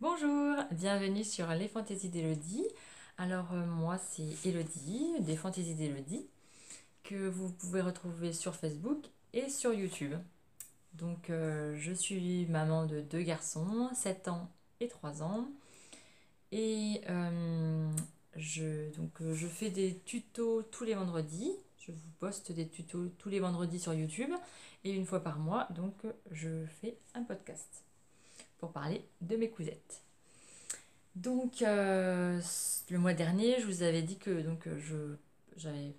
Bonjour, bienvenue sur les fantaisies d'Elodie. Alors moi c'est Elodie, des fantaisies d'Elodie, que vous pouvez retrouver sur Facebook et sur YouTube. Donc je suis maman de deux garçons, 7 ans et 3 ans. Et je fais des tutos tous les vendredis. Je vous poste des tutos tous les vendredis sur YouTube. Et une fois par mois, donc je fais un podcast pour parler de mes cousettes. Donc, le mois dernier, je vous avais dit que j'avais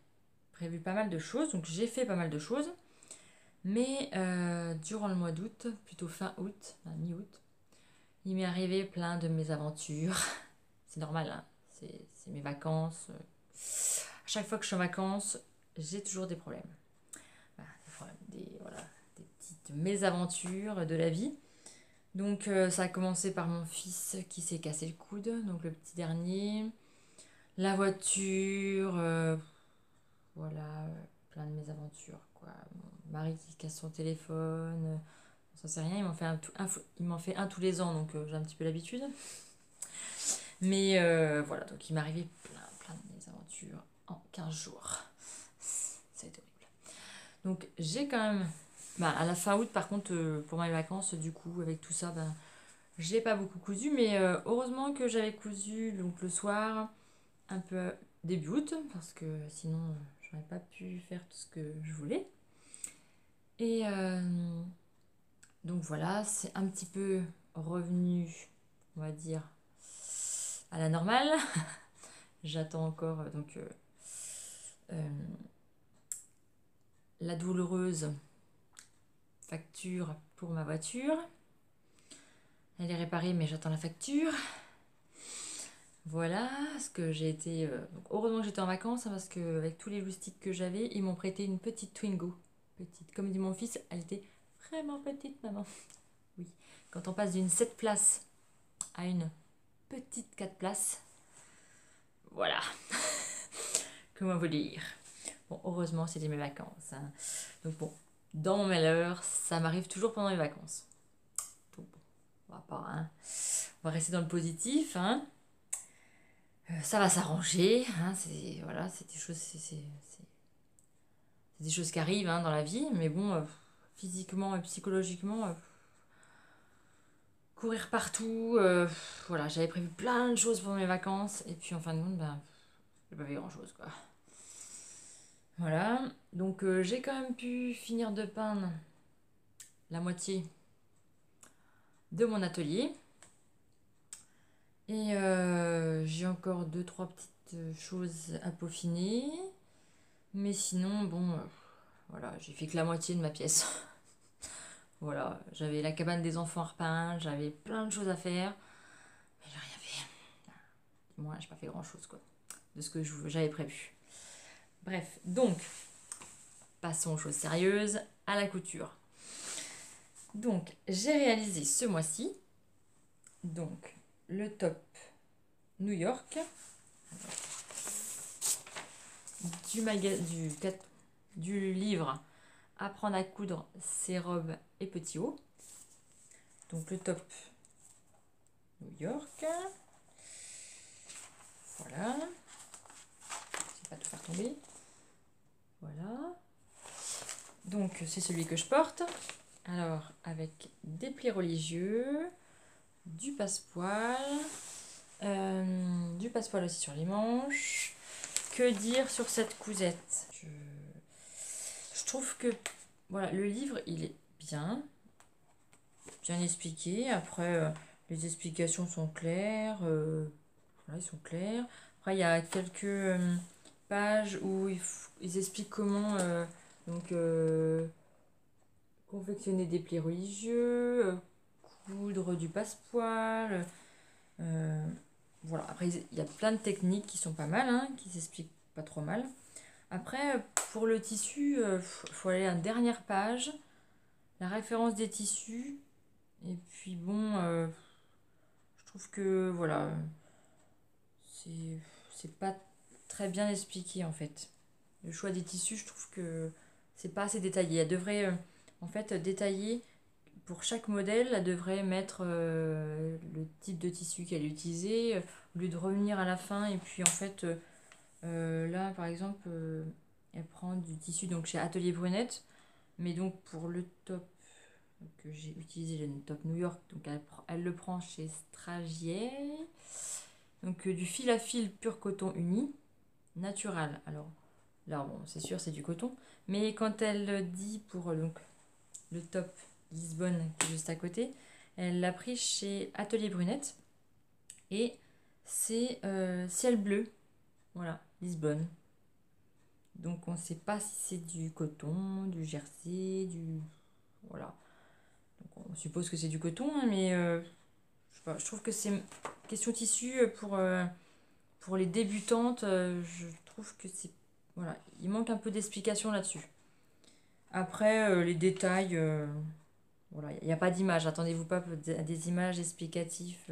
prévu pas mal de choses, donc j'ai fait pas mal de choses. Mais durant le mois d'août, plutôt fin août, mi-août, il m'est arrivé plein de mésaventures. C'est normal, hein, c'est mes vacances. À chaque fois que je suis en vacances, j'ai toujours des problèmes. Voilà, des petites mésaventures de la vie. Donc ça a commencé par mon fils qui s'est cassé le coude, donc le petit dernier. La voiture, voilà, plein de mésaventures, quoi. Mon mari qui casse son téléphone, ça c'est rien, il m'en fait un tous les ans, donc j'ai un petit peu l'habitude. Mais voilà, donc il m'est arrivé plein de mésaventures en 15 jours. Ça a été horrible. Donc j'ai quand même, à la fin août par contre, pour mes vacances, du coup, avec tout ça, j'ai pas beaucoup cousu, mais heureusement que j'avais cousu donc le soir, un peu début août, parce que sinon j'aurais pas pu faire tout ce que je voulais. Et donc voilà, c'est un petit peu revenu, on va dire, à la normale. J'attends encore euh, la douloureuse facture pour ma voiture. Elle est réparée, mais j'attends la facture. Voilà, ce que j'ai été. Heureusement que j'étais en vacances, hein, parce qu'avec tous les loustiques que j'avais, ils m'ont prêté une petite Twingo. Petite. Comme dit mon fils, elle était vraiment petite, maman. Oui. Quand on passe d'une 7 places à une petite 4 places, voilà. Comment vous dire? Bon, heureusement, c'était mes vacances, hein. Donc bon, dans mon malheur, ça m'arrive toujours pendant les vacances. Donc bon, hein. On va rester dans le positif, hein. Ça va s'arranger, hein. C'est des choses, c'est des choses qui arrivent, hein, dans la vie, mais bon, physiquement et psychologiquement, courir partout, voilà, j'avais prévu plein de choses pour mes vacances, et puis en fin de compte, j'ai pas fait grand chose, quoi. Voilà, donc j'ai quand même pu finir de peindre la moitié de mon atelier, et j'ai encore deux, trois petites choses à peaufiner, mais sinon, bon, voilà, j'ai fait que la moitié de ma pièce. Voilà, j'avais la cabane des enfants à repeindre, j'avais plein de choses à faire, mais j'ai rien fait. Moi, j'ai pas fait grand chose, quoi, de ce que j'avais prévu. Bref, donc, passons aux choses sérieuses, à la couture. Donc, j'ai réalisé ce mois-ci, donc, le top New York du livre Apprendre à coudre ses robes et petits hauts. Donc, le top New York. Voilà. Je vais pas tout faire tomber. Voilà. Donc, c'est celui que je porte. Alors, avec des plis religieux, du passepoil, du passepoil aussi sur les manches. Que dire sur cette cousette? Je trouve que voilà, le livre, il est bien expliqué. Après, les explications sont claires. Voilà, ils sont clairs. Après, il y a quelques pages où ils expliquent comment donc, confectionner des plis religieux, coudre du passepoil. Voilà, après il y a plein de techniques qui sont pas mal, hein, qui s'expliquent pas trop mal. Après, pour le tissu, faut aller à la dernière page, la référence des tissus. Et puis bon, je trouve que voilà, c'est c'est pas très bien expliqué en fait. Le choix des tissus, je trouve que c'est pas assez détaillé. Elle devrait en fait détailler pour chaque modèle, elle devrait mettre type de tissu qu'elle utilisait, au lieu de revenir à la fin. Et puis en fait, là par exemple, elle prend du tissu donc chez Atelier Brunette. Mais donc pour le top que j'ai utilisé, le top New York, donc elle le prend chez Stragier. Donc du fil à fil pur coton uni, natural. Alors là, bon, c'est sûr, c'est du coton. Mais quand elle dit pour donc, le top Lisbonne qui est juste à côté, elle l'a pris chez Atelier Brunette. Et c'est ciel bleu. Voilà, Lisbonne. Donc on ne sait pas si c'est du coton, du jersey, du... Voilà. Donc on suppose que c'est du coton, hein, mais je sais pas, je trouve que c'est question tissu pour les débutantes. Je trouve que c'est... Voilà, il manque un peu d'explication là-dessus. Après, les détails, voilà, il n'y a pas d'image. Attendez-vous pas à des images explicatives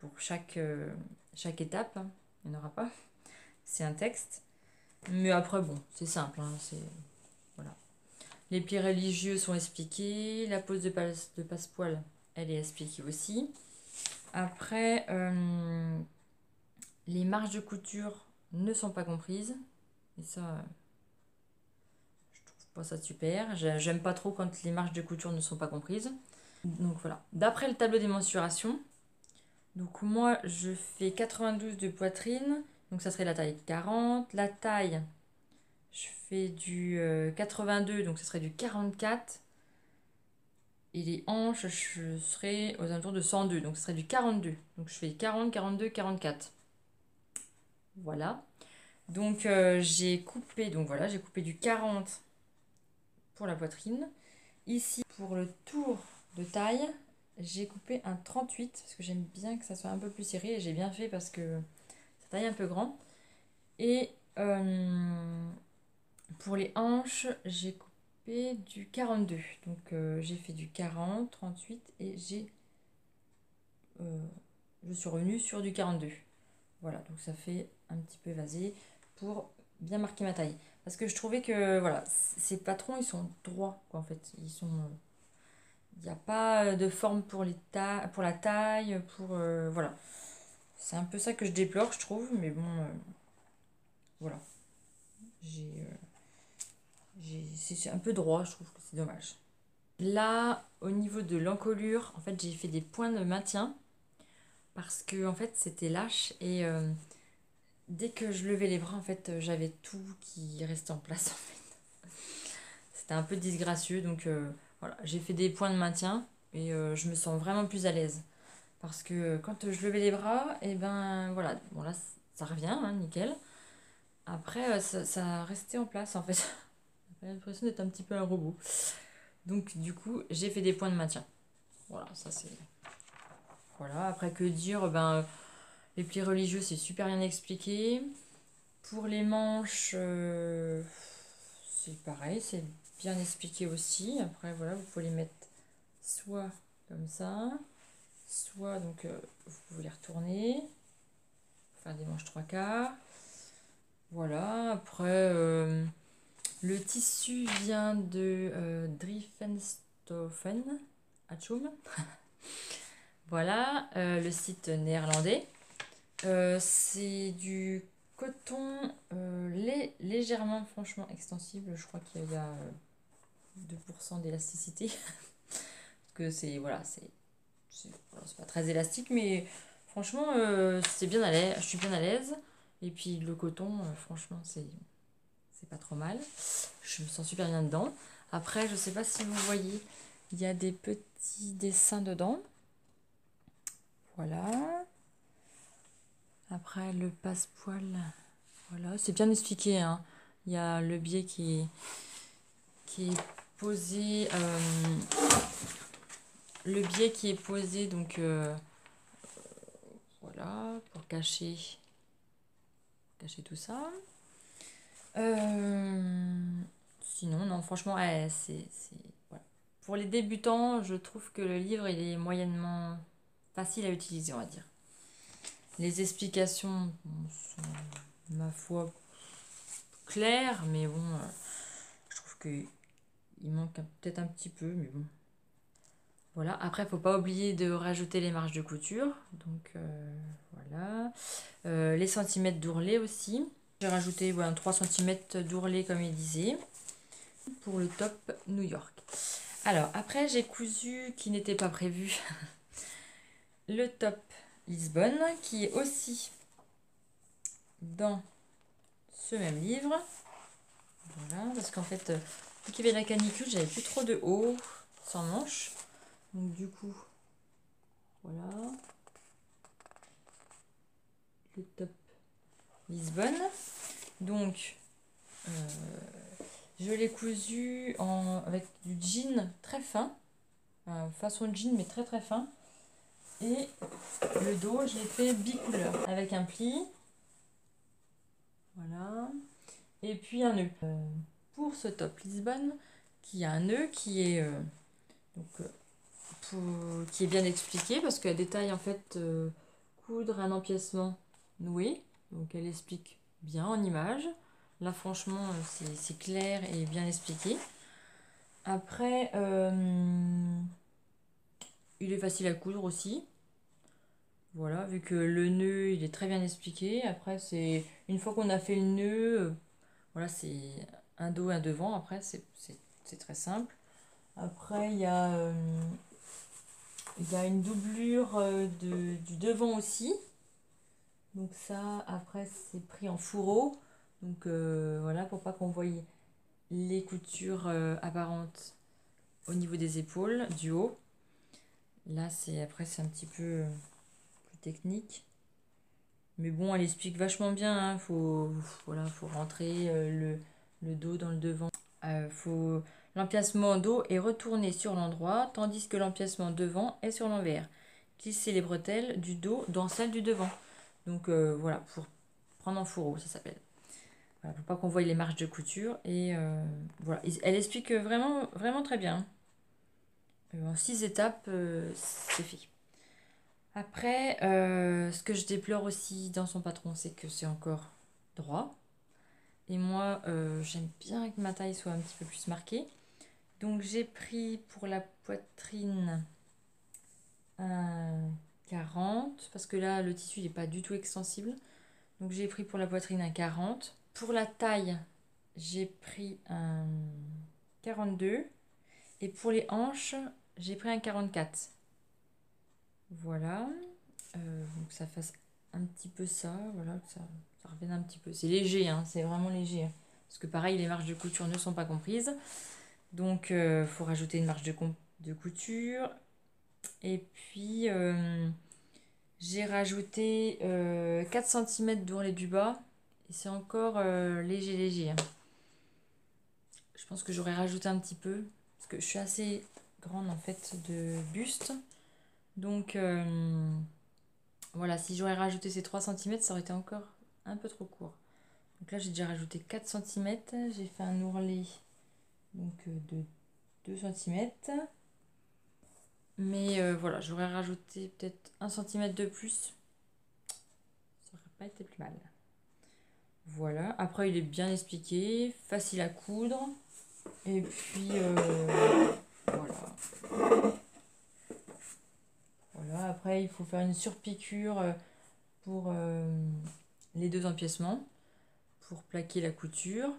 pour chaque étape, hein. Il n'y en aura pas. C'est un texte. Mais après, bon, c'est simple, hein, voilà. Les plis religieux sont expliqués. La pose de passepoil, elle est expliquée aussi. Après, les marges de couture ne sont pas comprises. Et ça, je trouve pas ça super. J'aime pas trop quand les marges de couture ne sont pas comprises. Donc voilà. D'après le tableau des mensurations, donc moi, je fais 92 de poitrine. Donc ça serait la taille 40. La taille, je fais du 82, donc ça serait du 44. Et les hanches, je serais aux alentours de 102, donc ce serait du 42. Donc je fais 40, 42, 44. Voilà. Donc j'ai coupé, donc voilà, j'ai coupé du 40 pour la poitrine. Ici, pour le tour de taille, j'ai coupé un 38 parce que j'aime bien que ça soit un peu plus serré. Et j'ai bien fait parce que ça taille un peu grand. Et pour les hanches, j'ai coupé du 42. Donc j'ai fait du 40, 38 et je suis revenue sur du 42. Voilà, donc ça fait un petit peu évasé pour bien marquer ma taille. Parce que je trouvais que voilà, ces patrons, ils sont droits, quoi, en fait. Il n'y a pas de forme pour la taille, voilà. C'est un peu ça que je déplore, je trouve, mais bon, voilà. C'est un peu droit, je trouve que c'est dommage. Là, au niveau de l'encolure, en fait, j'ai fait des points de maintien parce que en fait, c'était lâche et dès que je levais les bras, en fait, j'avais tout qui restait en place. En fait. C'était un peu disgracieux, donc voilà, j'ai fait des points de maintien et je me sens vraiment plus à l'aise. Parce que quand je levais les bras, et ben voilà, bon là, ça revient, hein, nickel. Après, ça restait en place, en fait. J'ai l'impression d'être un petit peu un robot. Donc, du coup, j'ai fait des points de maintien. Voilà, ça c'est... Voilà, après que dire, les plis religieux, c'est super bien expliqué. Pour les manches, c'est pareil, c'est bien expliqué aussi. Après, voilà, vous pouvez les mettre soit comme ça, soit donc vous pouvez les retourner, faire des manches trois quarts. Voilà, après, le tissu vient de Driefenstoffen, à Tchoum. Voilà, le site néerlandais. C'est du coton légèrement, franchement, extensible. Je crois qu'il y a 2% d'élasticité. Parce que c'est, voilà, voilà, c'est pas très élastique, mais franchement, c'est bien à l'aise. Je suis bien à l'aise. Et puis le coton, franchement, c'est pas trop mal. Je me sens super bien dedans. Après, je sais pas si vous voyez, il y a des petits dessins dedans. Voilà. Après, le passepoil, voilà, c'est bien expliqué, hein. Il y a le biais qui est posé, donc voilà, pour cacher tout ça. Sinon, non, franchement, ouais, voilà. Pour les débutants, je trouve que le livre, il est moyennement facile à utiliser, on va dire. Les explications sont, ma foi, claires, mais bon, je trouve qu'il manque peut-être un petit peu, mais bon. Voilà, après, il ne faut pas oublier de rajouter les marges de couture. Donc voilà. Les centimètres d'ourlet aussi. J'ai rajouté 3 cm d'ourlet comme il disait pour le top New York. Alors après j'ai cousu, qui n'était pas prévu, le top Lisbonne qui est aussi dans ce même livre. Voilà, parce qu'en fait, vu qu'il y avait la canicule, j'avais plus trop de haut sans manches. Donc du coup, voilà. Le top Lisbonne. Donc, je l'ai cousu avec du jean très fin. Façon jean, mais très très fin. Et le dos, je l'ai fait bicouleur avec un pli. Voilà. Et puis un nœud. Pour ce top Lisbonne, qui a un nœud qui est, qui est bien expliqué parce qu'elle détaille en fait coudre un empiècement noué. Donc elle explique bien en image. Là franchement c'est clair et bien expliqué. Après il est facile à coudre aussi. Voilà, vu que le nœud il est très bien expliqué. Après c'est une fois qu'on a fait le nœud, voilà c'est un dos, un devant. Après c'est très simple. Après il y a une doublure du devant aussi. Donc ça, après, c'est pris en fourreau. Donc voilà, pour pas qu'on voie les coutures apparentes au niveau des épaules, du haut. Là, après, c'est un petit peu plus technique. Mais bon, elle explique vachement bien. Hein. Voilà, faut rentrer le dos dans le devant. L'empiècement dos est retourné sur l'endroit, tandis que l'empiècement devant est sur l'envers. Glisser les bretelles du dos dans celle du devant. Donc voilà, pour prendre en fourreau, ça s'appelle. Voilà, pour pas qu'on voie les marges de couture. Et voilà, elle explique vraiment, vraiment très bien. En 6 étapes, c'est fait. Après, ce que je déplore aussi dans son patron, c'est que c'est encore droit. Et moi, j'aime bien que ma taille soit un petit peu plus marquée. Donc j'ai pris pour la poitrine un 40, parce que là, le tissu n'est pas du tout extensible. Donc j'ai pris pour la poitrine un 40. Pour la taille, j'ai pris un 42. Et pour les hanches, j'ai pris un 44. Voilà. Donc ça fasse un petit peu ça. Voilà, que ça revienne un petit peu. C'est léger, hein, c'est vraiment léger. Hein. Parce que pareil, les marges de couture ne sont pas comprises. Donc il faut rajouter une marge de couture. Et puis j'ai rajouté 4 cm d'ourlet du bas. Et c'est encore léger. Hein. Je pense que j'aurais rajouté un petit peu. Parce que je suis assez grande en fait de buste. Donc voilà, si j'aurais rajouté ces 3 cm, ça aurait été encore un peu trop court. Donc là, j'ai déjà rajouté 4 cm. J'ai fait un ourlet donc, de 2 cm. Mais voilà, j'aurais rajouté peut-être 1 cm de plus. Ça aurait pas été plus mal. Voilà, après il est bien expliqué, facile à coudre. Et puis voilà. Voilà, après il faut faire une surpiqûre pour les deux empiècements pour plaquer la couture.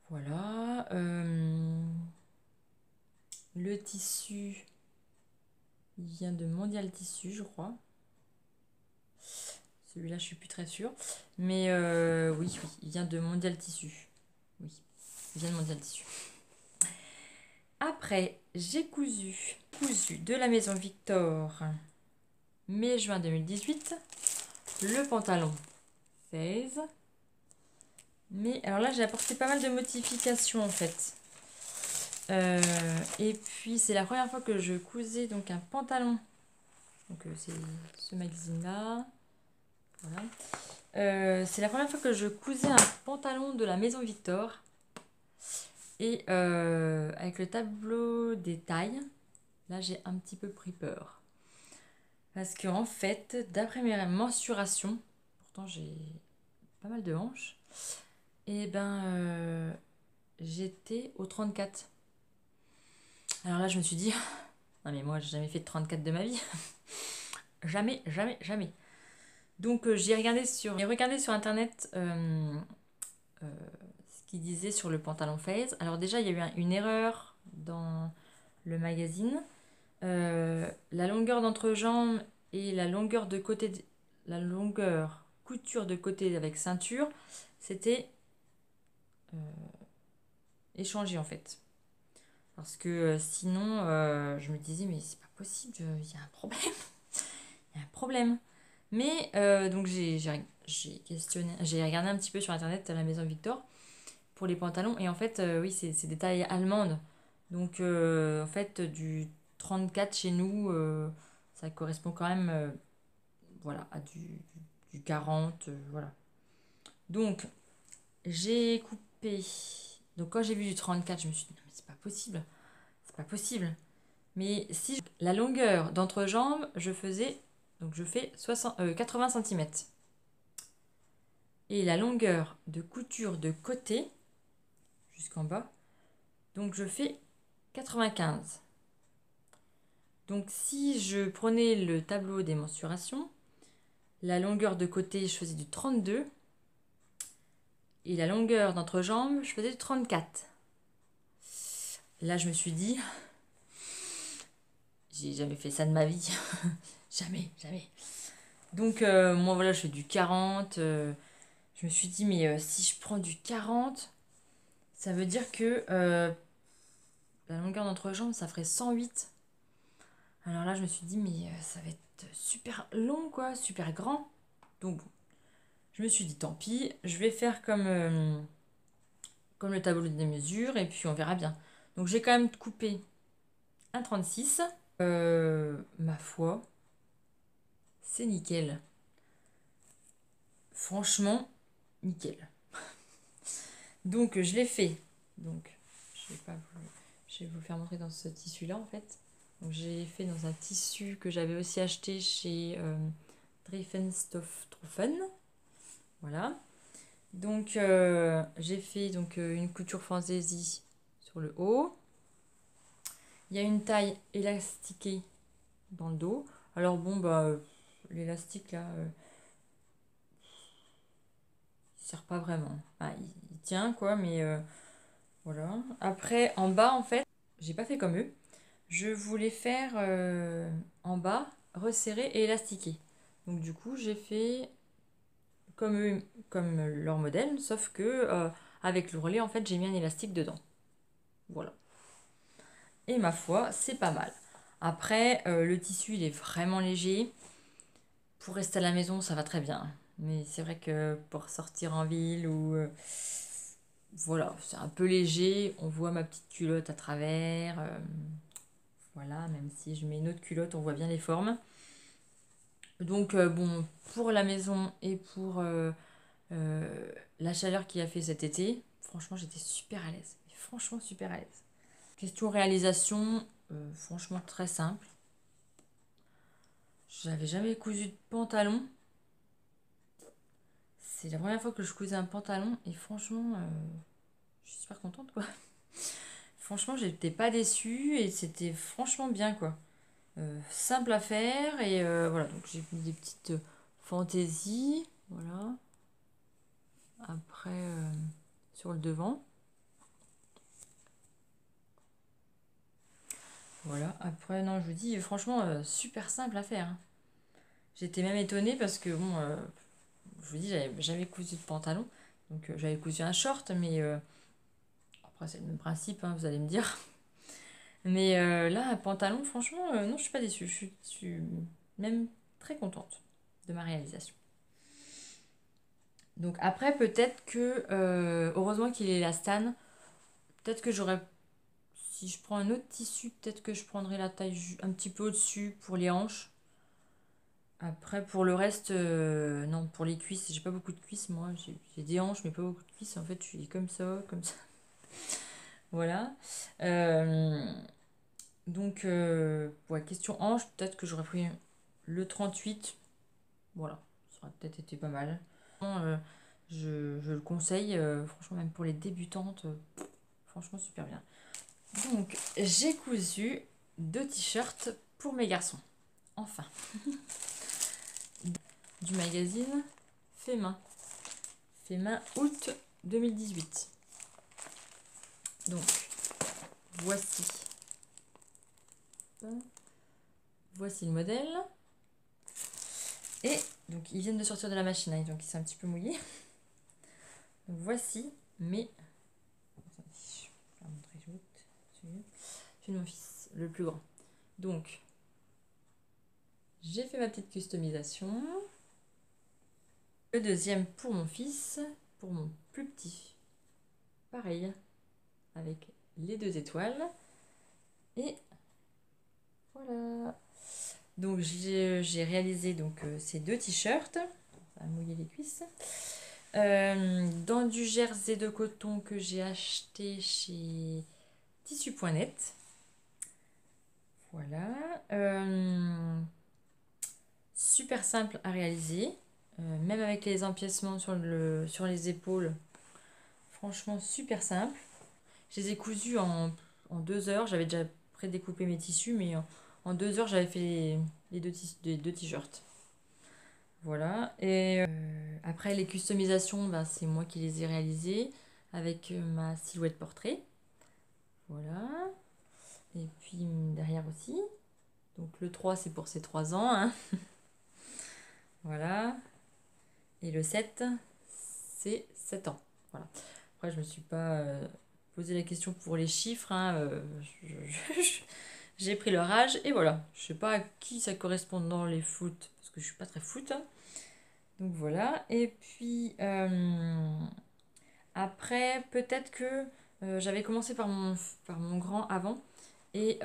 Voilà. Le tissu, il vient de Mondial Tissu, je crois. Celui-là, je suis plus très sûre. Mais oui, il vient de Mondial Tissu. Oui, il vient de Mondial Tissu. Après, j'ai cousu de la maison Victor, mai-juin 2018, le pantalon 16. Mais alors là, j'ai apporté pas mal de modifications en fait. Et puis, c'est la première fois que je cousais donc un pantalon. Donc, c'est ce magazine-là. Voilà. C'est la première fois que je cousais un pantalon de la maison Victor. Et avec le tableau des tailles, là, j'ai un petit peu pris peur. Parce qu'en fait, d'après mes mensurations, pourtant j'ai pas mal de hanches, et ben j'étais au 34. Alors là, je me suis dit, Non mais moi j'ai jamais fait de 34 de ma vie. Jamais, jamais, jamais. Donc j'ai regardé sur internet ce qu'il disait sur le pantalon Phase. Alors déjà il y a eu une erreur dans le magazine. La longueur d'entrejambe et la longueur de côté, la longueur couture de côté avec ceinture, c'était échangé en fait. Parce que sinon, je me disais, mais c'est pas possible, il y a un problème. Il y a un problème. Mais donc j'ai questionné, j'ai regardé un petit peu sur internet à la Maison Victor pour les pantalons. Et en fait, oui, c'est des tailles allemandes. Donc en fait, du 34 chez nous, ça correspond quand même voilà, à du 40. Voilà. Donc j'ai coupé. Donc quand j'ai vu du 34, je me suis dit, non, mais c'est pas possible. C'est pas possible. Mais si la longueur d'entrejambe, donc je fais 80 cm. Et la longueur de couture de côté, jusqu'en bas, donc je fais 95. Donc si je prenais le tableau des mensurations, la longueur de côté, je faisais du 32. Et la longueur d'entrejambe, je faisais du 34. Là, je me suis dit, j'ai jamais fait ça de ma vie. Jamais, jamais. Donc, moi, voilà, je fais du 40. Je me suis dit, mais si je prends du 40, ça veut dire que la longueur d'entrejambe, ça ferait 108. Alors là, je me suis dit, mais ça va être super long, quoi, super grand. Donc, bon, je me suis dit, tant pis, je vais faire comme le tableau des mesures, et puis on verra bien. Donc, j'ai quand même coupé un 36. Ma foi, c'est nickel. Franchement, nickel. Donc, je l'ai fait. Donc, je vais vous faire montrer dans ce tissu-là, en fait. Donc, j'ai fait dans un tissu que j'avais aussi acheté chez Driefenstoff-Truffen. Voilà. Donc, j'ai fait une couture fantaisie sur le haut. Il y a une taille élastiquée dans le dos. Alors, bon, bah, l'élastique, là, il sert pas vraiment. Ah, il tient, quoi, mais voilà. Après, en bas, en fait, j'ai pas fait comme eux. Je voulais faire en bas, resserré et élastiqué. Donc, du coup, j'ai fait comme eux, comme leur modèle, sauf que avec le relais, en fait, j'ai mis un élastique dedans. Voilà. Et ma foi, c'est pas mal. Après, le tissu, il est vraiment léger. Pour rester à la maison, ça va très bien. Mais c'est vrai que pour sortir en ville ou voilà, c'est un peu léger. On voit ma petite culotte à travers. Voilà, même si je mets une autre culotte, on voit bien les formes. Donc bon, pour la maison et pour la chaleur qu'il a fait cet été, franchement, j'étais super à l'aise. Franchement, super à l'aise. Question réalisation, franchement très simple. J'avais jamais cousu de pantalon. C'est la première fois que je cousais un pantalon et franchement, je suis super contente quoi. Franchement, j'étais pas déçue et c'était franchement bien quoi. Simple à faire et voilà, donc j'ai mis des petites fantaisies, voilà. Après, sur le devant. Voilà, après, non, je vous dis, franchement, super simple à faire, hein. J'étais même étonnée parce que, bon, je vous dis, j'avais jamais cousu de pantalon. Donc, j'avais cousu un short, mais après, c'est le même principe, hein, vous allez me dire. Mais là, un pantalon, franchement, non, je suis pas déçue. Je suis même très contente de ma réalisation. Donc, après, peut-être que, heureusement qu'il est élastane, peut-être que j'aurais. Si je prends un autre tissu, peut-être que je prendrai la taille un petit peu au-dessus pour les hanches. Après, pour le reste, non, pour les cuisses, j'ai pas beaucoup de cuisses, moi. J'ai des hanches, mais pas beaucoup de cuisses. En fait, je suis comme ça, comme ça. Voilà. Euh, donc, ouais, question hanche, peut-être que j'aurais pris le 38. Voilà, ça aurait peut-être été pas mal. Je le conseille, franchement, même pour les débutantes, franchement, super bien. Donc, j'ai cousu 2 t-shirts pour mes garçons. Enfin. Du magazine Fait Main. Fait Main août 2018. Donc, voici. Voici le modèle. Et donc, ils viennent de sortir de la machine, hein, donc ils sont un petit peu mouillés. Donc, voici mes... Attendez, je vais vous montrer celui de mon fils, le plus grand. Donc, j'ai fait ma petite customisation. Le deuxième pour mon fils, pour mon plus petit. Pareil, avec les 2 étoiles. Et voilà. Donc j'ai réalisé donc, ces 2 t-shirts. Ça va mouiller les cuisses. Dans du jersey de coton que j'ai acheté chez tissu.net. Voilà. Super simple à réaliser. Même avec les empiècements sur les épaules. Franchement, super simple. Je les ai cousus en 2 heures. J'avais déjà prédécoupé mes tissus, mais en 2 heures, j'avais fait les 2 t-shirts. Voilà. Et après, les customisations, ben, c'est moi qui les ai réalisées avec ma silhouette portrait. Voilà. Et puis derrière aussi. Donc le 3, c'est pour ses 3 ans. Hein. Voilà. Et le 7, c'est 7 ans. Voilà. Après, je me suis pas posé la question pour les chiffres. Hein. J'ai pris leur âge et voilà. Je sais pas à qui ça correspond dans les foot, parce que je suis pas très foot. Hein. Donc voilà. Et puis après, peut-être que j'avais commencé par mon grand avant. Et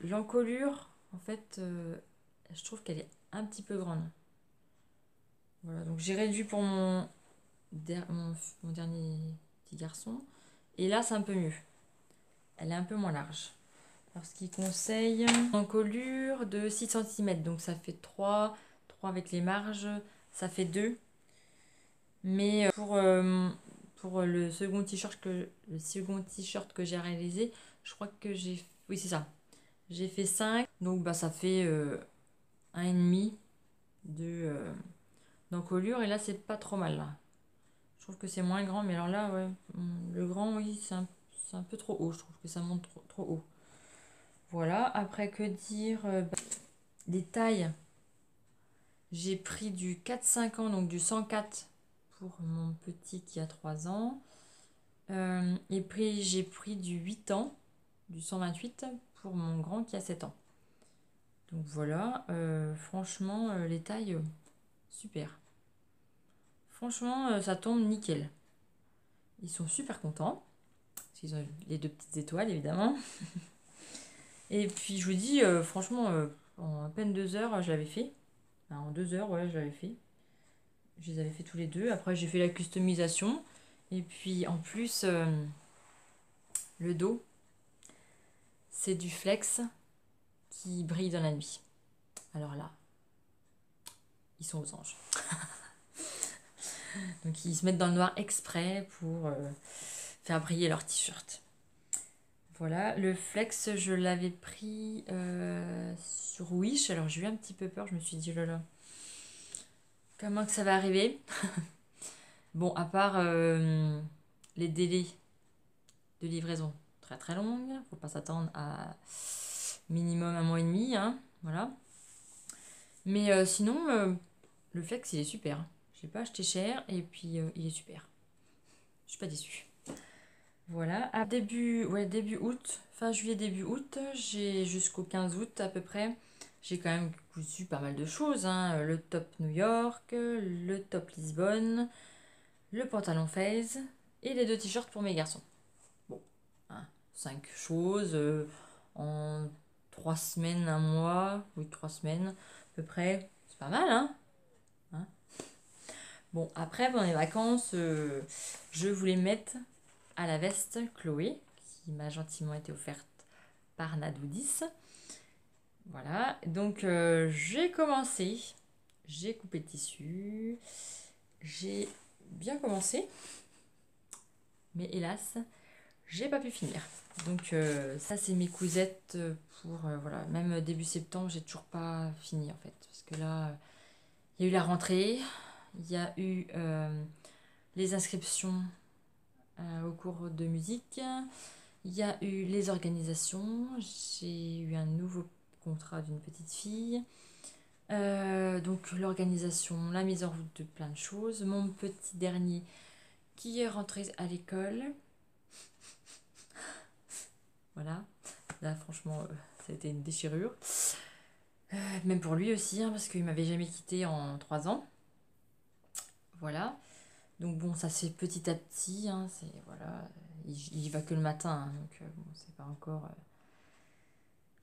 l'encolure, en fait, je trouve qu'elle est un petit peu grande. Voilà, donc j'ai réduit pour mon dernier petit garçon. Et là, c'est un peu mieux. Elle est un peu moins large. Alors, ce qui conseille une encolure de 6 cm. Donc, ça fait 3 avec les marges, ça fait 2. Mais pour le second t-shirt que j'ai réalisé, je crois que j'ai... Oui, c'est ça. J'ai fait 5. Donc, bah, ça fait 1,5 d'encolure. Et là, c'est pas trop mal, là. Je trouve que c'est moins grand. Mais alors là, ouais, le grand, oui, c'est un peu trop haut. Je trouve que ça monte trop haut. Voilà. Après, que dire les tailles. J'ai pris du 4-5 ans, donc du 104 pour mon petit qui a 3 ans. Et puis j'ai pris du 8 ans, du 128 pour mon grand qui a 7 ans. Donc voilà, franchement, les tailles, super. Franchement, ça tombe nickel. Ils sont super contents. Parce qu'ils ont les 2 petites étoiles, évidemment. Et puis je vous dis, franchement, en à peine 2 heures, je l'avais fait. Enfin, en 2 heures, ouais, je l'avais fait. Je les avais fait tous les 2. Après, j'ai fait la customisation. Et puis, en plus, le dos, c'est du flex qui brille dans la nuit. Alors là, ils sont aux anges. Donc, ils se mettent dans le noir exprès pour faire briller leur t-shirt. Voilà, le flex, je l'avais pris sur Wish. Alors, j'ai eu un petit peu peur. Je me suis dit, oh là là, comment que ça va arriver? Bon, à part les délais de livraison très très longue, faut pas s'attendre à minimum 1 mois et demi, hein, voilà. Mais sinon, le flex il est super. Je l'ai pas acheté cher et puis il est super. Je suis pas déçue. Voilà, à début août, fin juillet, début août, j'ai jusqu'au 15 août à peu près. J'ai quand même cousu pas mal de choses, hein. Le top New York, le top Lisbonne, le pantalon Phase et les 2 t-shirts pour mes garçons. Bon, hein, 5 choses en 3 semaines, 1 mois, oui 3 semaines à peu près. C'est pas mal, hein? Bon, après, pendant les vacances, je voulais mettre à la veste Chloé, qui m'a gentiment été offerte par Nadoudis. Voilà, donc j'ai commencé, j'ai coupé le tissu, j'ai bien commencé, mais hélas, j'ai pas pu finir. Donc ça c'est mes cousettes pour voilà, même début septembre, j'ai toujours pas fini en fait parce que là il y a eu la rentrée, il y a eu les inscriptions au cours de musique, il y a eu les organisations, j'ai eu un nouveau contrat d'une petite fille. Donc l'organisation, la mise en route de plein de choses. Mon petit dernier qui est rentré à l'école. Voilà. Là franchement ça a été une déchirure. Même pour lui aussi, hein, parce qu'il m'avait jamais quitté en 3 ans. Voilà. Donc bon, ça se fait petit à petit. Hein, c'est, voilà, il y va que le matin, hein, donc bon, c'est pas encore...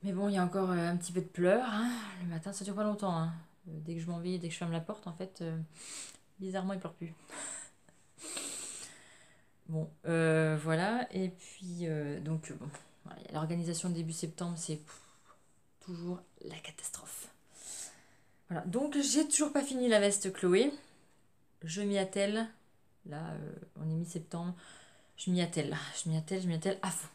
Mais bon, il y a encore un petit peu de pleurs. Hein. Le matin, ça dure pas longtemps. Hein. Dès que je m'en vais, dès que je ferme la porte, en fait, bizarrement, il pleure plus. Bon, voilà. Et puis, donc, bon, voilà, l'organisation de début septembre, c'est toujours la catastrophe. Voilà, donc j'ai toujours pas fini la veste Chloé. Je m'y attelle. Là, on est mi-septembre. Je m'y attelle. Je m'y attelle à fond.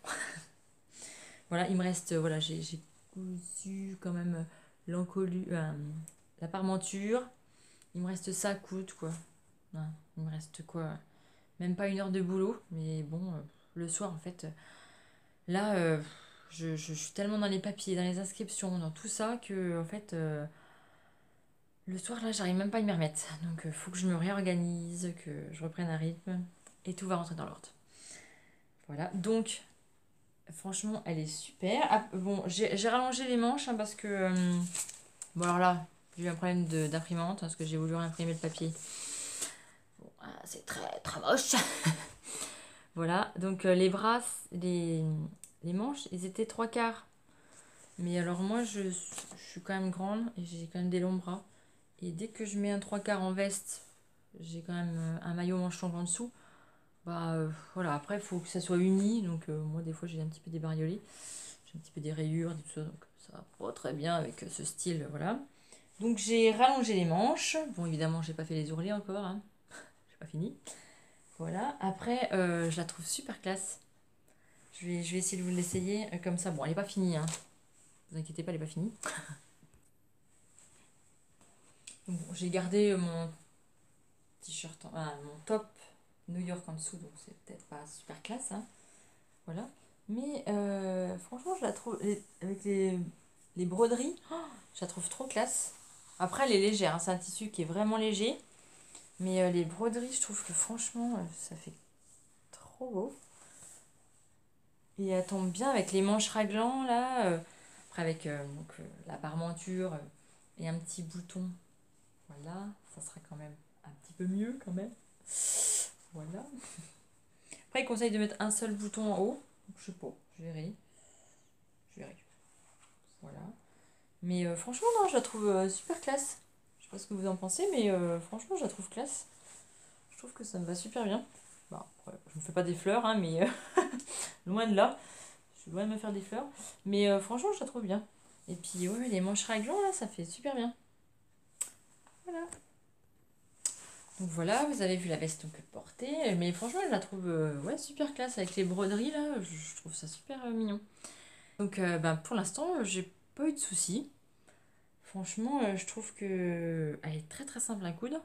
Voilà, il me reste... voilà, j'ai cousu quand même l'encolure, la parmenture. Il me reste ça à coudre, quoi. Non, il me reste quoi? Même pas 1 heure de boulot. Mais bon, le soir, en fait... là, je suis tellement dans les papiers, dans les inscriptions, dans tout ça, que, en fait... le soir, là, j'arrive même pas à m'y remettre. Donc, faut que je me réorganise, que je reprenne un rythme. Et tout va rentrer dans l'ordre. Voilà. Donc, franchement, elle est super. Ah, bon, j'ai rallongé les manches hein, parce que... bon, alors là, j'ai eu un problème d'imprimante parce que j'ai voulu réimprimer le papier. Bon, c'est très, très moche. Voilà. Donc, les bras, les manches, ils étaient 3/4. Mais alors, moi, je suis quand même grande et j'ai quand même des longs bras. Et dès que je mets un 3/4 en veste, j'ai quand même un maillot manche longue en dessous. Bah voilà, après il faut que ça soit uni. Donc moi des fois j'ai un petit peu des bariolés. J'ai un petit peu des rayures, et tout ça. Donc ça va pas très bien avec ce style, voilà. Donc j'ai rallongé les manches. Bon évidemment j'ai pas fait les ourlets encore. Hein. J'ai pas fini. Voilà. Après je la trouve super classe. Je vais essayer de vous l'essayer comme ça. Bon elle est pas finie. Hein. Vous inquiétez pas, elle est pas finie. Donc, bon, j'ai gardé mon t-shirt, mon top New York en dessous, donc c'est peut-être pas super classe, hein. Voilà. Mais franchement, je la trouve, avec les broderies, je la trouve trop classe. Après, elle est légère, hein, c'est un tissu qui est vraiment léger. Mais les broderies, je trouve que franchement, ça fait trop beau. Et elle tombe bien avec les manches raglan, là. Après, avec donc, la parmenture et un petit bouton. Voilà, ça sera quand même un petit peu mieux, quand même. Voilà. Après, il conseille de mettre un seul bouton en haut. Je sais pas, je verrai. Je verrai. Voilà. Mais franchement, non, je la trouve super classe. Je sais pas ce que vous en pensez, mais franchement, je la trouve classe. Je trouve que ça me va super bien. Bon, après, je me fais pas des fleurs, hein, mais loin de là. Je suis loin de me faire des fleurs. Mais franchement, je la trouve bien. Et puis, ouais, les manches raglan, là, ça fait super bien. Voilà. Donc voilà, vous avez vu la veste que portée. Mais franchement, je la trouve ouais, super classe avec les broderies, là. Je trouve ça super mignon. Donc, ben, pour l'instant, j'ai pas eu de soucis. Franchement, je trouve que elle est très très simple à coudre.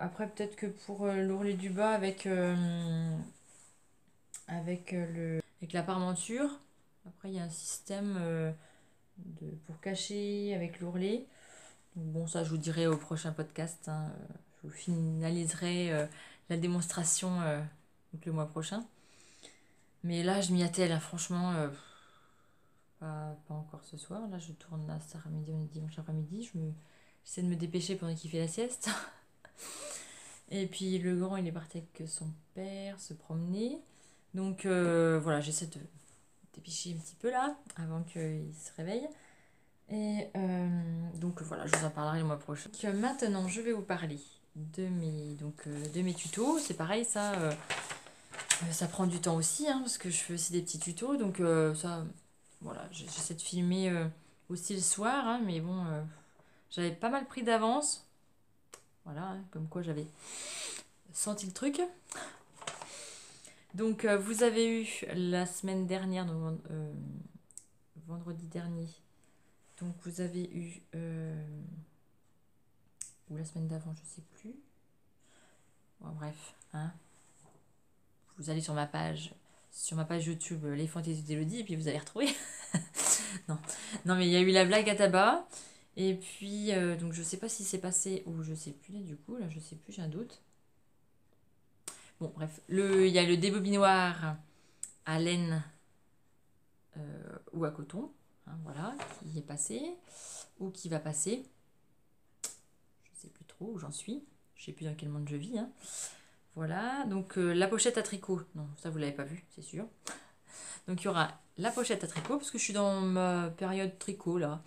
Après, peut-être que pour l'ourlet du bas avec la parmenture, après il y a un système pour cacher avec l'ourlet. Donc, bon, ça je vous dirai au prochain podcast. Hein. Je vous finaliserai la démonstration donc le mois prochain. Mais là, je m'y attelle, hein, franchement. Pas encore ce soir. Là, je tourne là cet après-midi, on est dimanche après-midi. J'essaie de me dépêcher pendant qu'il fait la sieste. Et puis le grand, il est parti avec son père se promener. Donc voilà, j'essaie de dépêcher un petit peu là, avant qu'il se réveille. Et donc voilà, je vous en parlerai le mois prochain. Donc, maintenant, je vais vous parler de mes tutos. C'est pareil, ça prend du temps aussi, hein, parce que je fais aussi des petits tutos. Donc ça, voilà, j'essaie de filmer aussi le soir, hein, mais bon, j'avais pas mal pris d'avance. Voilà, hein, comme quoi j'avais senti le truc. Donc, vous avez eu la semaine dernière, donc, vendredi dernier, donc vous avez eu, ou la semaine d'avant, je sais plus. Bon, bref, hein. Vous allez sur ma page YouTube Les Fantaisies d'Élodie et puis vous allez retrouver. Non, non mais il y a eu la blague à tabac. Et puis, donc je sais pas si c'est passé ou je sais plus là du coup, là je sais plus, j'ai un doute. Bon, bref, il y a le débobinoir à laine ou à coton, hein, voilà, qui est passé ou qui va passer. Je sais plus trop où j'en suis, je sais plus dans quel monde je vis. Hein. Voilà, donc la pochette à tricot, non, ça vous l'avez pas vu, c'est sûr. Donc il y aura la pochette à tricot, parce que je suis dans ma période tricot là.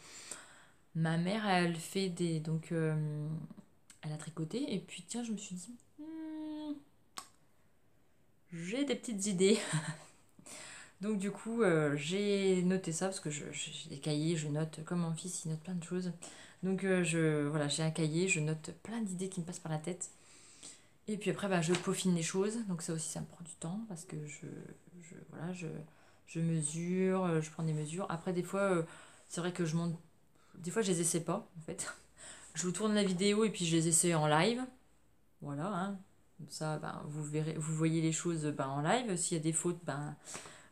Ma mère, elle fait des. Donc elle a tricoté, et puis tiens, je me suis dit, j'ai des petites idées. Donc du coup, j'ai noté ça, parce que j'ai des cahiers, je note, comme mon fils, il note plein de choses. Donc voilà, j'ai un cahier, je note plein d'idées qui me passent par la tête. Et puis après, bah, je peaufine les choses. Donc ça aussi, ça me prend du temps parce que voilà, je mesure, je prends des mesures. Après, des fois, c'est vrai que je monte. Des fois, je les essaie pas, en fait. Je vous tourne la vidéo et puis je les essaie en live. Voilà, hein. Comme ça, ben, vous verrez, vous voyez les choses ben, en live. S'il y a des fautes, ben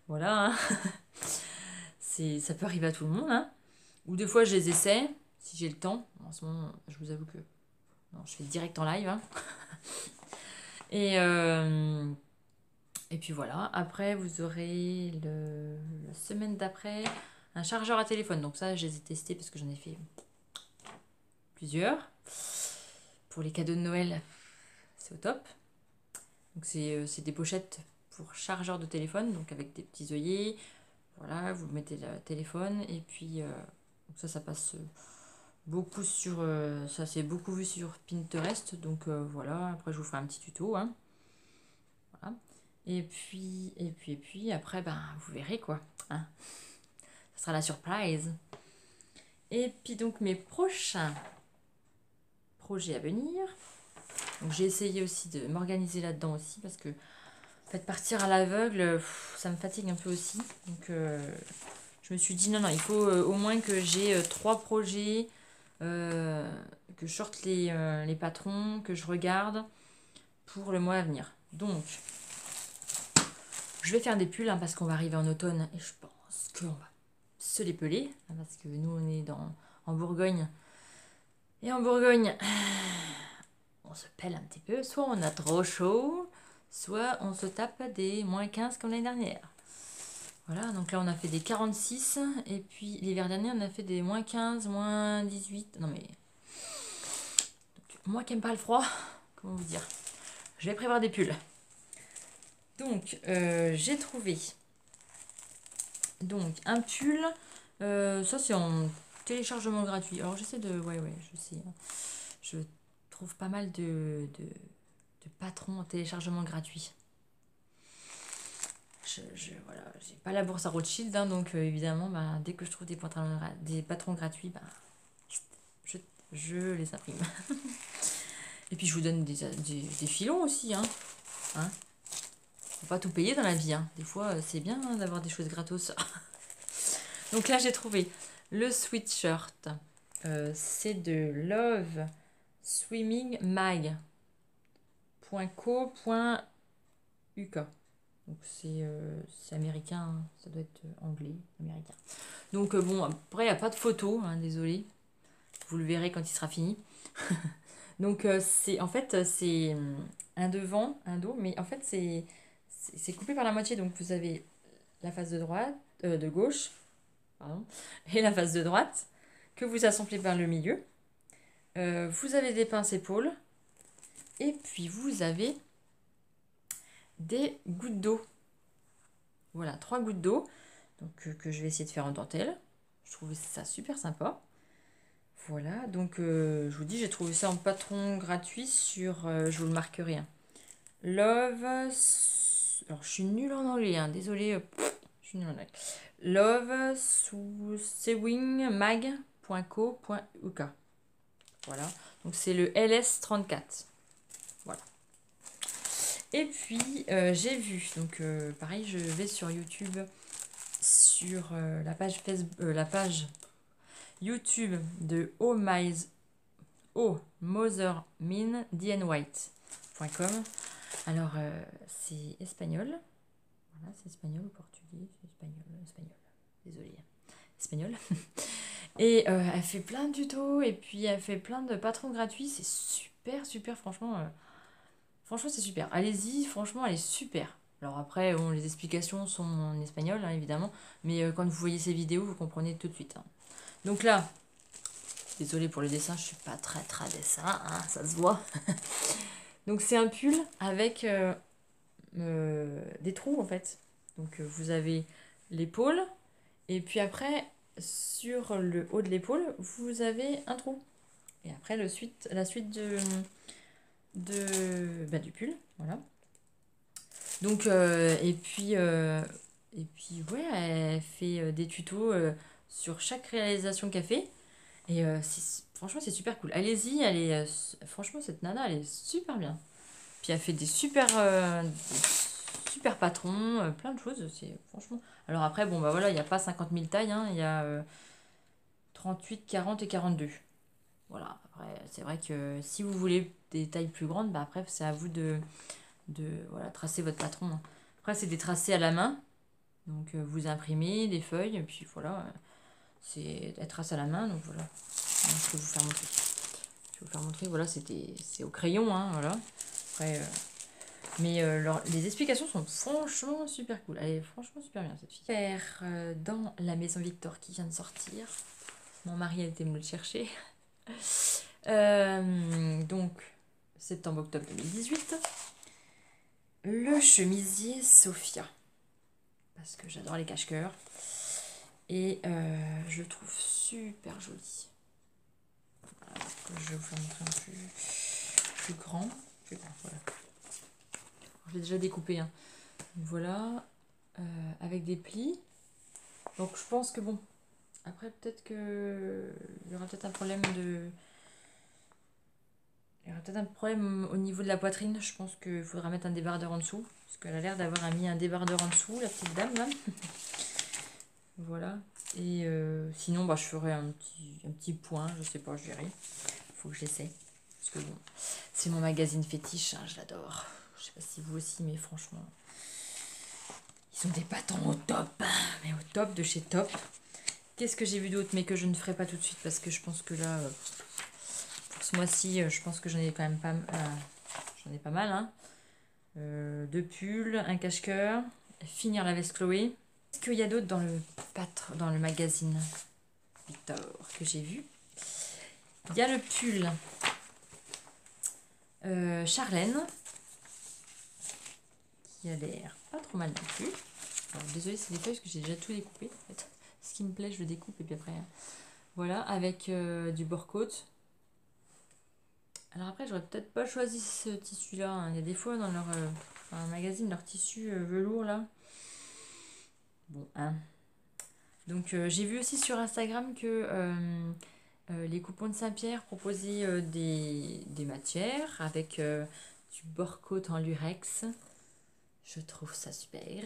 voilà. Hein. Ça peut arriver à tout le monde. Hein. Ou des fois, je les essaie, si j'ai le temps. En ce moment, je vous avoue que non, je fais direct en live. Hein. Et puis voilà, après vous aurez la semaine d'après un chargeur à téléphone. Donc ça, je les ai testés parce que j'en ai fait plusieurs. Pour les cadeaux de Noël, c'est au top. Donc c'est des pochettes pour chargeur de téléphone, donc avec des petits œillets. Voilà, vous mettez le téléphone et puis donc ça passe beaucoup sur... ça c'est beaucoup vu sur Pinterest. Donc voilà, après je vous ferai un petit tuto. Hein. Voilà. Et puis, après, ben, vous verrez quoi. Hein. Ça sera la surprise. Et puis donc mes prochains projets à venir. Donc j'ai essayé aussi de m'organiser là-dedans aussi parce que en fait, partir à l'aveugle, ça me fatigue un peu aussi. Donc je me suis dit non, il faut au moins que j'ai 3 projets, que je sorte les patrons, que je regarde pour le mois à venir. Donc je vais faire des pulls hein, parce qu'on va arriver en automne et je pense qu'on va se les peler hein, parce que nous on est en Bourgogne et en Bourgogne on se pèle un petit peu, soit on a trop chaud, soit on se tape des -15 comme l'année dernière. Voilà, donc là on a fait des 46 et puis l'hiver dernier on a fait des -15, -18. Non mais moi qui aime pas le froid, comment vous dire, je vais prévoir des pulls. Donc j'ai trouvé donc un pull, ça c'est en téléchargement gratuit. Alors j'essaie de, ouais je sais, hein. Je trouve pas mal de patrons en téléchargement gratuit. Voilà, j'ai pas la bourse à Rothschild, hein, donc évidemment, bah, dès que je trouve des patrons gratuits, bah, je les imprime. Et puis je vous donne des filons aussi. Hein. Faut pas tout payer dans la vie. Hein. Des fois, c'est bien hein, d'avoir des choses gratos. Donc là, j'ai trouvé le sweatshirt. C'est de Love Swimming Mag.co.uk. Donc c'est américain, hein. Ça doit être anglais, américain. Donc bon, après il n'y a pas de photo, hein, désolé. Vous le verrez quand il sera fini. Donc c'est en fait c'est un devant, un dos, mais en fait c'est coupé par la moitié. Donc vous avez la face de droite, de gauche, pardon, et la face de droite que vous assemblez par le milieu. Vous avez des pinces épaules et puis vous avez des gouttes d'eau. Voilà, 3 gouttes d'eau donc que je vais essayer de faire en dentelle. Je trouve ça super sympa. Voilà, donc je vous dis, j'ai trouvé ça en patron gratuit sur, je vous le marquerai. Hein. Love, alors je suis nulle en anglais, hein, désolé, je suis nulle en anglais. Love sewingmag.co.uk. Voilà, donc c'est le LS34. Voilà. Et puis, j'ai vu, donc pareil, je vais sur YouTube, sur la page Facebook, la page YouTube de Oh Mother Min dnwhite.com. Alors, c'est espagnol. Voilà, c'est espagnol ou portugais, c'est espagnol. Désolée. Espagnol. Et elle fait plein de tutos et puis elle fait plein de patrons gratuits. C'est super, franchement. Franchement, c'est super. Allez-y, franchement, elle est super. Alors après, bon, les explications sont en espagnol, hein, évidemment. Mais quand vous voyez ces vidéos, vous comprenez tout de suite. Hein. Donc là, désolée pour le dessin, je suis pas très dessin, hein, ça se voit. Donc c'est un pull avec des trous en fait. Donc vous avez l'épaule et puis après sur le haut de l'épaule vous avez un trou. Et après la suite du pull, voilà. Donc et puis ouais, elle fait des tutos sur chaque réalisation qu'elle fait. Et franchement c'est super cool. Allez-y, franchement cette nana elle est super bien. Puis elle fait des super patrons, plein de choses. C'est franchement. Alors après, bon bah voilà, il n'y a pas 50 000 tailles, hein, il y a 38, 40 et 42. Voilà, après, c'est vrai que si vous voulez des tailles plus grandes, bah après, c'est à vous de voilà, tracer votre patron. Hein. Après, c'est des tracés à la main. Donc, vous imprimez des feuilles, et puis voilà, c'est elle trace à la main. Donc voilà, je peux vous faire montrer. Je vais vous faire montrer, voilà, c'est au crayon, hein, voilà. Après, mais les explications sont franchement super cool. Elle est franchement super bien cette fille. Faire dans la maison Victor qui vient de sortir. Mon mari a été me le chercher. Donc, septembre-octobre 2018. Le chemisier Sophia. Parce que j'adore les cache-cœurs. Et je le trouve super joli. Voilà, je vais vous faire montrer un plus grand. Voilà. Je l'ai déjà découpé. Hein. Voilà. Avec des plis. Donc je pense que bon. Après peut-être que il y aura peut-être un problème de. Il y aura peut-être un problème au niveau de la poitrine. Je pense qu'il faudra mettre un débardeur en dessous. Parce qu'elle a l'air d'avoir mis un débardeur en dessous, la petite dame là. Voilà. Et sinon bah, je ferai un petit point. Je sais pas, je verrai. Faut que j'essaie. Parce que bon, c'est mon magazine fétiche, hein, je l'adore. Je sais pas si vous aussi, mais franchement. Ils ont des patrons au top. Mais au top de chez Top. Qu'est-ce que j'ai vu d'autre, mais que je ne ferai pas tout de suite parce que je pense que là, pour ce mois-ci, je pense que j'en ai quand même pas, j'en ai pas mal. Hein. 2 pulls, un cache-cœur, finir la veste Chloé. Qu'est-ce qu'il y a d'autre dans le magazine Victor que j'ai vu? Il y a le pull Charlène qui a l'air pas trop mal non plus. Alors, désolée, c'est des feuilles parce que j'ai déjà tout découpé. En fait. Ce qui me plaît, je le découpe et puis après. Voilà, avec du bord-côte. Alors après, j'aurais peut-être pas choisi ce tissu-là. Hein. Il y a des fois dans leur magazine, leur tissu velours là. Bon, hein. Donc j'ai vu aussi sur Instagram que les coupons de Saint-Pierre proposaient des matières avec du bord-côte en lurex. Je trouve ça super.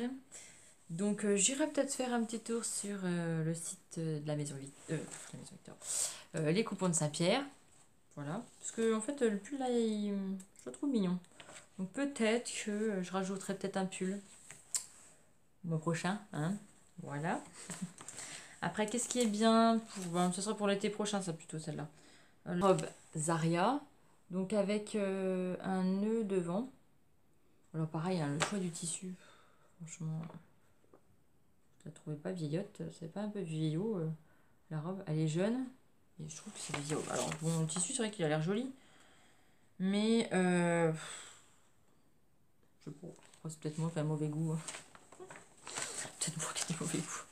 Donc j'irai peut-être faire un petit tour sur le site de la Maison Victor. Les coupons de Saint-Pierre. Voilà. Parce que en fait le pull là, je le trouve mignon. Donc peut-être que je rajouterai peut-être un pull le mois prochain. Hein. Voilà. Après, qu'est-ce qui est bien ce sera pour l'été prochain, ça plutôt celle-là. Robe Zaria. Donc avec un nœud devant. Alors pareil, hein, le choix du tissu. Franchement, je la trouvais pas vieillotte. C'est pas un peu vieillot la robe. Elle est jeune. Et je trouve que c'est vieillot. Alors bon, le tissu, c'est vrai qu'il a l'air joli. Mais je sais pas. C'est peut-être moi qui ai un mauvais goût. Hein. Peut-être moi qui ai du mauvais goût.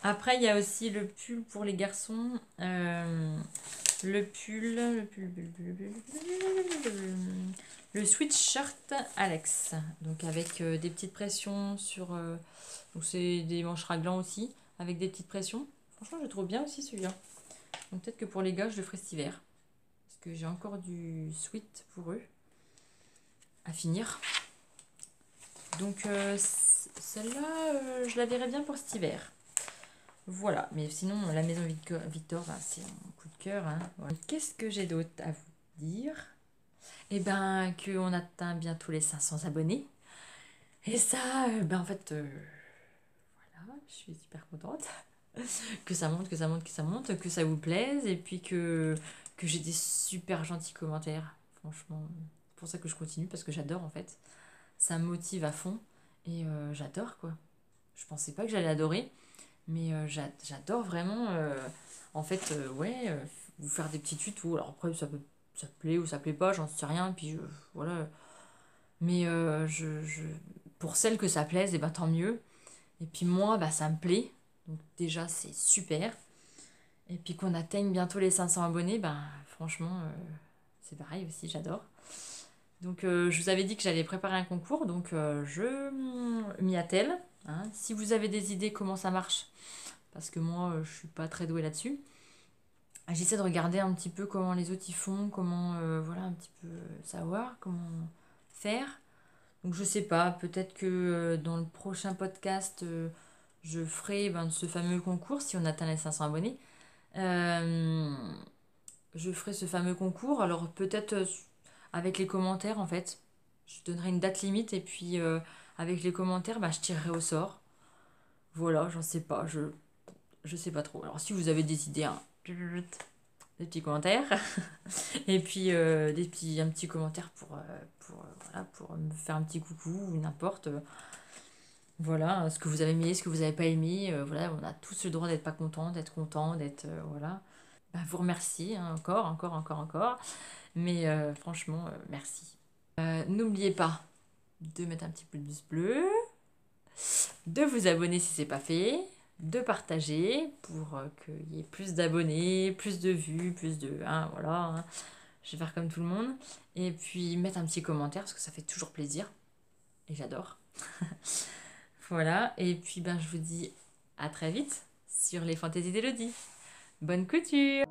Après, il y a aussi le pull pour les garçons. Le sweatshirt Alex. Donc avec des petites pressions sur... donc c'est des manches raglan aussi. Avec des petites pressions. Franchement, je trouve bien aussi celui-là. Donc peut-être que pour les gars, je le ferai cet hiver. Parce que j'ai encore du sweat pour eux. À finir. Donc celle-là, je la verrai bien pour cet hiver. Voilà, mais sinon la maison Victor, ben, c'est mon coup de cœur. Hein. Voilà. Qu'est-ce que j'ai d'autre à vous dire? Eh ben, qu'on atteint bientôt les 500 abonnés. Et ça, ben en fait, voilà, je suis super contente. Que ça monte, que ça monte, que ça monte, que ça vous plaise, et puis que j'ai des super gentils commentaires. Franchement, c'est pour ça que je continue, parce que j'adore en fait. Ça me motive à fond, et j'adore quoi. Je pensais pas que j'allais adorer, mais j'adore vraiment. En fait, ouais, vous faire des petits tutos. Alors après, ça plaît ou ça plaît pas, j'en sais rien, puis voilà. Mais pour celles que ça plaise, et ben tant mieux. Et puis moi, bah, ça me plaît. Donc déjà, c'est super. Et puis qu'on atteigne bientôt les 500 abonnés, ben franchement, c'est pareil aussi, j'adore. Donc je vous avais dit que j'allais préparer un concours, donc je m'y attelle. Hein. Si vous avez des idées comment ça marche, parce que moi, je suis pas très douée là-dessus, j'essaie de regarder un petit peu comment les autres y font, comment, voilà, un petit peu savoir comment faire. Donc je sais pas, peut-être que dans le prochain podcast, je ferai ben, ce fameux concours si on atteint les 500 abonnés. Euh, je ferai ce fameux concours. Alors peut-être avec les commentaires en fait. Je donnerai une date limite et puis avec les commentaires, bah, je tirerai au sort. Voilà, j'en sais pas. Je sais pas trop. Alors si vous avez des idées, hein, des petits commentaires. Et puis un petit commentaire voilà, pour me faire un petit coucou ou n'importe. Voilà, ce que vous avez aimé, ce que vous n'avez pas aimé. Voilà, on a tous le droit d'être pas content, d'être. Voilà. Bah, vous remercie hein, encore. Mais franchement, merci. N'oubliez pas de mettre un petit pouce bleu, de vous abonner si c'est pas fait, de partager pour qu'il y ait plus d'abonnés, plus de vues, plus de... Hein, voilà, hein. Je vais faire comme tout le monde. Et puis mettre un petit commentaire parce que ça fait toujours plaisir. Et j'adore. Voilà. Et puis ben, je vous dis à très vite sur les fantaisies d'Élodie. Bonne couture!